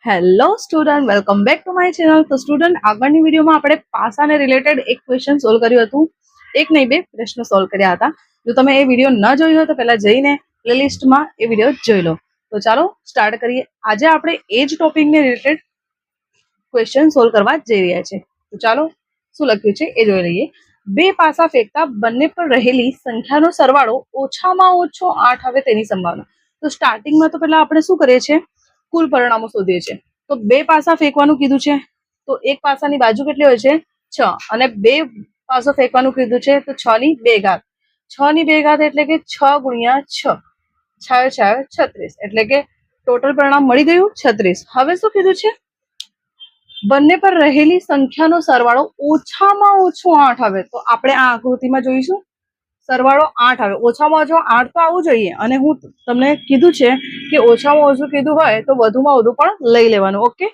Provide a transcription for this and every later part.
Hello student, welcome back to my channel. તો student, આગળની વિડીયોમાં આપણે પાસાને રિલેટેડ એક ક્વેશ્ચન સોલ્વ કર્યું હતું. એક નહીં બે પ્રશ્ન સોલ્વ કર્યા હતા. જો તમે એ વિડીયો ન જોઈ હોય તો પહેલા જઈને પ્લેલિસ્ટમાં એ વિડીયો જોઈ લો. તો ચાલો સ્ટાર્ટ કરીએ. આજે આપણે એ જ ટોપિકને રિલેટેડ ક્વેશ્ચન સોલ્વ કરવા જઈ રહ્યા છે. તો ચાલો શું લખ્યું છે એ જોઈ લઈએ. બે પાસા ફેંકતા બંને પર રહેલી સંખ્યાનો સરવાળો ઓછામાં ઓછો 8 આવે તેની સંભાવના. તો સ્ટાર્ટિંગમાં તો પહેલા આપણે શું કરીએ છીએ, કુલ પરિણામો શોધીએ છીએ. તો બે પાસા ફેંકવાનું કીધું છે, તો એક પાસાની બાજુ કેટલી હોય છે 6, અને બે પાસો ફેંકવાનું કીધું છે તો 6 ની 2 ઘાત. 6 ની 2 ઘાત એટલે કે 6 ગુણ્યા 6, 6 36, એટલે કે ટોટલ પરિણામ મળી ગયું 36. હવે શું કીધું છે, બંને પર રહેલી સંખ્યાનો સરવાળો ઓછામાં ઓછો 8 આવે. તો આપણે આ આકૃતિમાં જોઈશું, સરવાળો 8 આવે. ઓછામાં ઓછો 8 તો આવવું જોઈએ, અને હું તમને કીધું છે કે ઓછામાં ઓછું કીધું હોય તો વધુમાં વધુ પણ લઈ લેવાનું. ઓકે,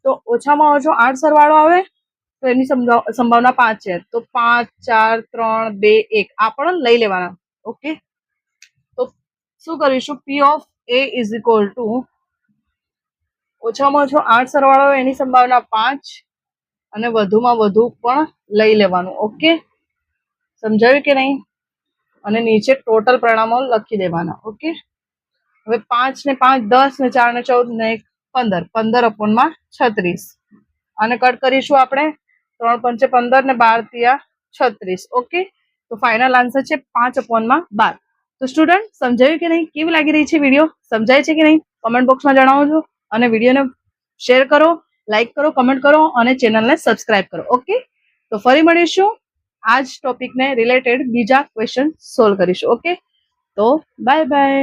તો ઓછામાં ઓછો 8 સરવાળો આવે તો એની સંભાવના 5 છે. તો 5 4 3 2 1 આ પણ લઈ લેવાના. ઓકે, તો શું કરીશું, P of A is equal to ઓછામાં ઓછો 8 સરવાળો આવે એની સંભાવના 5, અને વધુમાં વધુ પણ લઈ લેવાનું. ઓકે, સમજાયું કે નહીં? અને નીચે ટોટલ પરિણામો લખી દેવાના. ઓકે, હવે 5 ને 5 10 ને 4 ને 14 ને 15, 15/36, અને કટ કરીશું આપણે. 3 પંચે 15 ને 12 × 36. ઓકે, તો ફાઇનલ આન્સર છે 5/12. તો સ્ટુડન્ટ, સમજાયું કે નહીં? કેવી લાગી રહી છે વિડીયો? સમજાય છે કે નહીં? કમેન્ટ બોક્સમાં જણાવજો, અને વિડીયોને શેર કરો, લાઈક કરો, કમેન્ટ કરો, અને ચેનલને સબસ્ક્રાઇબ કરો. ઓકે, તો ફરી મળીશું. આ જ ટોપિકને રિલેટેડ બીજા ક્વેશ્ચન સોલ્વ કરીશું. ઓકે, તો બાય બાય.